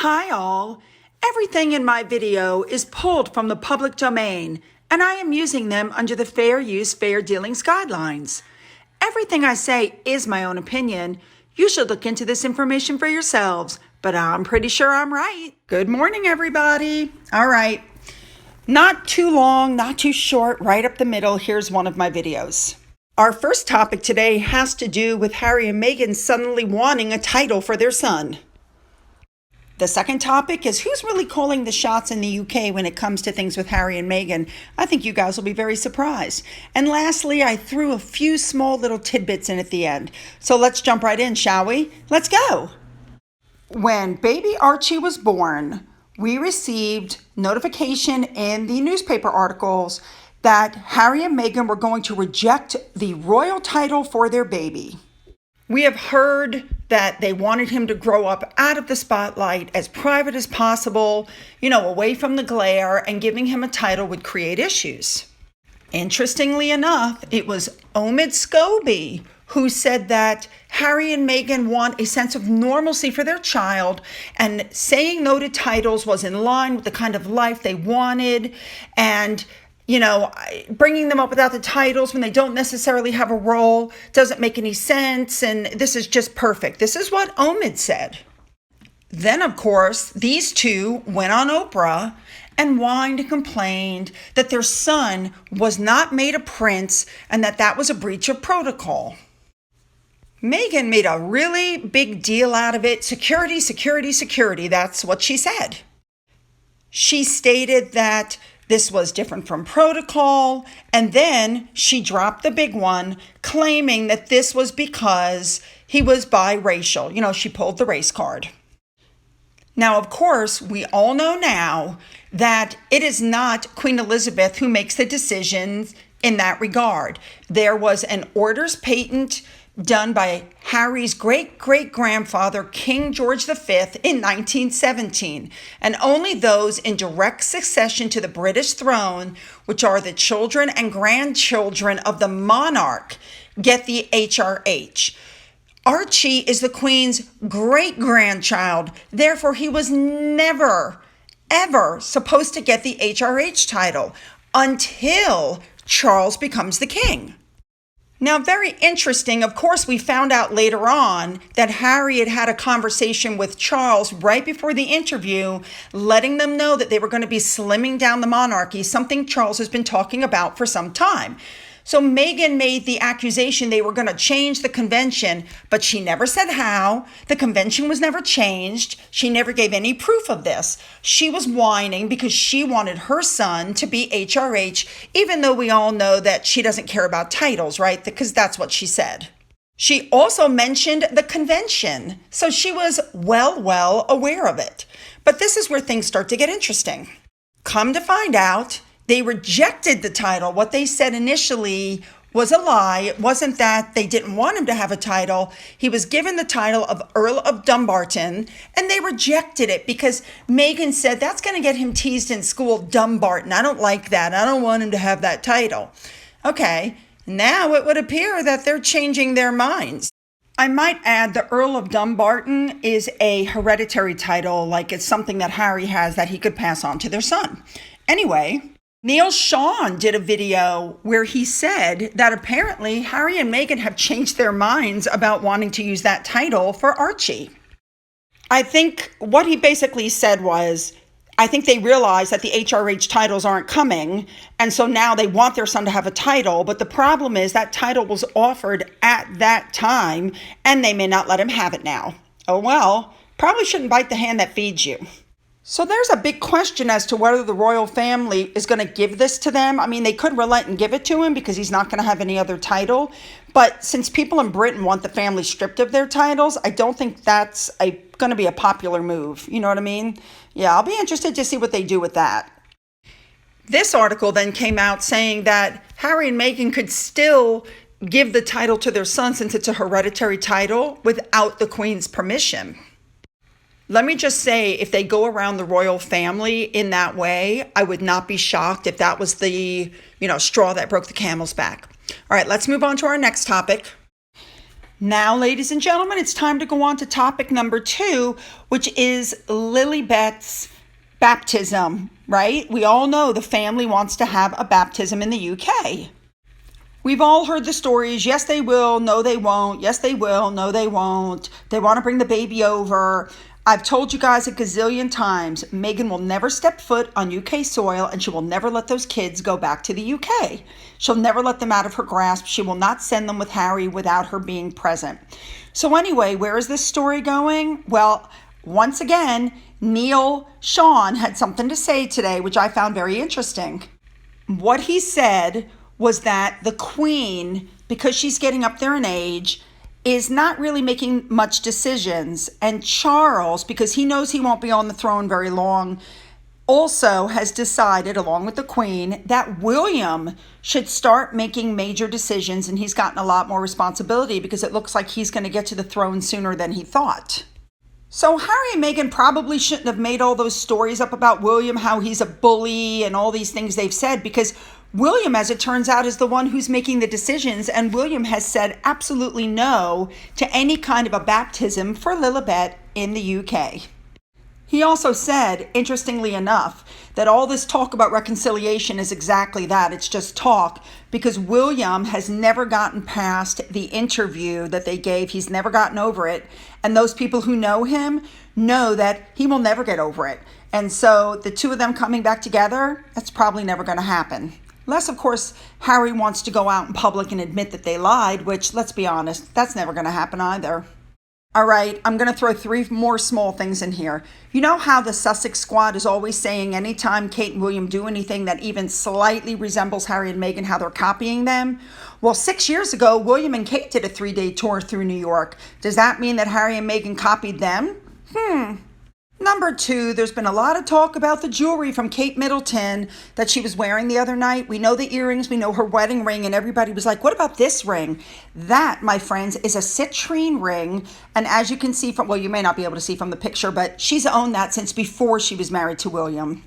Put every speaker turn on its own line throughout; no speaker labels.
Hi all! Everything in my video is pulled from the public domain, and I am using them under the Fair Use, Fair Dealings guidelines. Everything I say is my own opinion. You should look into this information for yourselves, but I'm pretty sure I'm right. Good morning, everybody. All right. Not too long, not too short, right up the middle. Here's one of my videos. Our first topic today has to do with Harry and Meghan suddenly wanting a title for their son. The second topic is who's really calling the shots in the UK when it comes to things with Harry and Meghan. I think you guys will be very surprised. And lastly, I threw a few small little tidbits in at the end. So let's jump right in, shall we? Let's go. When baby Archie was born, we received notification in the newspaper articles that Harry and Meghan were going to reject the royal title for their baby. We have heard that they wanted him to grow up out of the spotlight, as private as possible, away from the glare, and giving him a title would create issues. Interestingly enough, it was Omid Scobie who said that Harry and Meghan want a sense of normalcy for their child, and saying no to titles was in line with the kind of life they wanted, and bringing them up without the titles when they don't necessarily have a role doesn't make any sense, and this is just perfect. This is what Omid said. Then, of course, these two went on Oprah and whined and complained that their son was not made a prince and that was a breach of protocol. Meghan made a really big deal out of it. Security, security, security. That's what she said. She stated that this was different from protocol, and then she dropped the big one, claiming that this was because he was biracial. She pulled the race card. Now, of course, we all know now that it is not Queen Elizabeth who makes the decisions in that regard. There was an orders patent done by Harry's great-great-grandfather, King George V, in 1917, and only those in direct succession to the British throne, which are the children and grandchildren of the monarch, get the HRH. Archie is the Queen's great-grandchild, therefore he was never, ever supposed to get the HRH title until Charles becomes the king. Now, very interesting, of course, we found out later on that Harry had a conversation with Charles right before the interview, letting them know that they were going to be slimming down the monarchy, something Charles has been talking about for some time. So Meghan made the accusation they were going to change the convention, but she never said how. The convention was never changed. She never gave any proof of this. She was whining because she wanted her son to be HRH, even though we all know that she doesn't care about titles, right? Because that's what she said. She also mentioned the convention, so she was well aware of it. But this is where things start to get interesting. Come to find out, they rejected the title. What they said initially was a lie. It wasn't that they didn't want him to have a title. He was given the title of Earl of Dumbarton, and they rejected it because Meghan said, that's going to get him teased in school, Dumbarton. I don't like that. I don't want him to have that title. Okay, now it would appear that they're changing their minds. I might add the Earl of Dumbarton is a hereditary title, like it's something that Harry has that he could pass on to their son. Anyway, Neil Sean did a video where he said that apparently Harry and Meghan have changed their minds about wanting to use that title for Archie. I think what he basically said was, I think they realize that the HRH titles aren't coming, and so now they want their son to have a title, but the problem is that title was offered at that time, and they may not let him have it now. Oh well, probably shouldn't bite the hand that feeds you. So there's a big question as to whether the royal family is going to give this to them. I mean, they could relent and give it to him because he's not going to have any other title. But since people in Britain want the family stripped of their titles, I don't think that's going to be a popular move. You know what I mean? Yeah, I'll be interested to see what they do with that. This article then came out saying that Harry and Meghan could still give the title to their son since it's a hereditary title without the Queen's permission. Let me just say, if they go around the royal family in that way, I would not be shocked if that was the, straw that broke the camel's back. All right, let's move on to our next topic. Now, ladies and gentlemen, it's time to go on to topic number 2, which is Lilibet's baptism, right? We all know the family wants to have a baptism in the UK. We've all heard the stories. Yes, they will. No, they won't. Yes, they will. No, they won't. They want to bring the baby over. I've told you guys a gazillion times, Meghan will never step foot on UK soil, and she will never let those kids go back to the UK. She'll never let them out of her grasp. She will not send them with Harry without her being present. So anyway, where is this story going? Well, once again, Neil Sean had something to say today, which I found very interesting. What he said was that the Queen, because she's getting up there in age, is not really making much decisions. And Charles, because he knows he won't be on the throne very long, also has decided, along with the Queen, that William should start making major decisions, and he's gotten a lot more responsibility because it looks like he's going to get to the throne sooner than he thought. So Harry and Meghan probably shouldn't have made all those stories up about William, how he's a bully and all these things they've said, because William, as it turns out, is the one who's making the decisions, and William has said absolutely no to any kind of a baptism for Lilibet in the UK. He also said, interestingly enough, that all this talk about reconciliation is exactly that. It's just talk, because William has never gotten past the interview that they gave. He's never gotten over it. And those people who know him know that he will never get over it. And so the two of them coming back together, that's probably never going to happen. Unless, of course, Harry wants to go out in public and admit that they lied, which, let's be honest, that's never going to happen either. All right, I'm going to throw 3 more small things in here. You know how the Sussex squad is always saying anytime Kate and William do anything that even slightly resembles Harry and Meghan, how they're copying them? Well, 6 years ago, William and Kate did a 3-day tour through New York. Does that mean that Harry and Meghan copied them? Number 2, there's been a lot of talk about the jewelry from Kate Middleton that she was wearing the other night. We know the earrings, we know her wedding ring, and everybody was like, what about this ring? That, my friends, is a citrine ring. And as you can see from, well, you may not be able to see from the picture, but she's owned that since before she was married to William.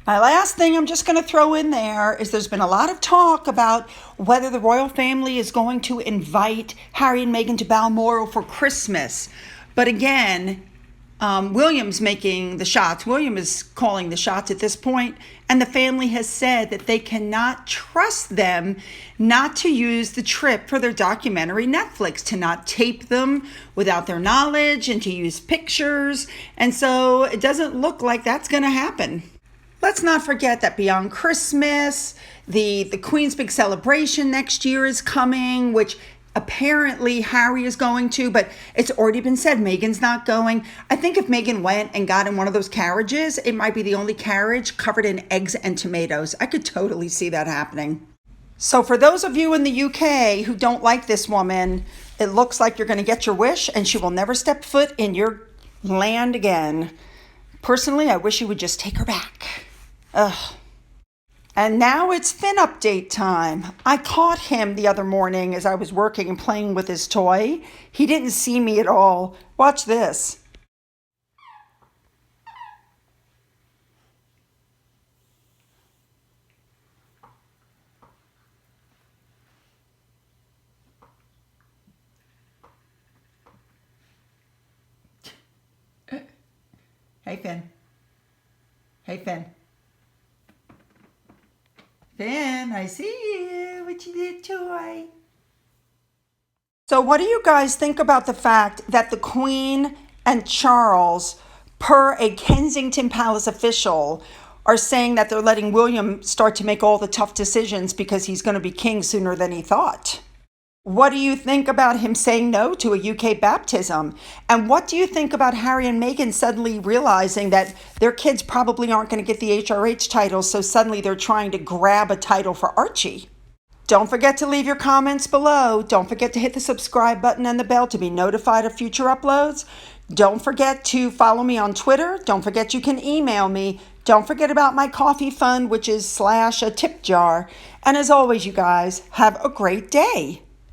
My last thing I'm just going to throw in there is there's been a lot of talk about whether the royal family is going to invite Harry and Meghan to Balmoral for Christmas. But again, William's making the shots. William is calling the shots at this point, and the family has said that they cannot trust them not to use the trip for their documentary Netflix, to not tape them without their knowledge and to use pictures. And so it doesn't look like that's going to happen. Let's not forget that beyond Christmas, the Queen's big celebration next year is coming, which apparently Harry is going to, but it's already been said Meghan's not going. I think if Meghan went and got in one of those carriages, it might be the only carriage covered in eggs and tomatoes. I could totally see that happening. So for those of you in the UK who don't like this woman, it looks like you're going to get your wish and she will never step foot in your land again. Personally, I wish you would just take her back. Ugh. And now it's Finn update time. I caught him the other morning as I was working and playing with his toy. He didn't see me at all. Watch this. Hey, Finn. Hey, Finn. Finn, I see you with your little toy. So what do you guys think about the fact that the Queen and Charles, per a Kensington Palace official, are saying that they're letting William start to make all the tough decisions because he's going to be king sooner than he thought? What do you think about him saying no to a UK baptism? And what do you think about Harry and Meghan suddenly realizing that their kids probably aren't going to get the HRH title, so suddenly they're trying to grab a title for Archie? Don't forget to leave your comments below. Don't forget to hit the subscribe button and the bell to be notified of future uploads. Don't forget to follow me on Twitter. Don't forget you can email me. Don't forget about my coffee fund, which is / a tip jar. And as always, you guys, have a great day.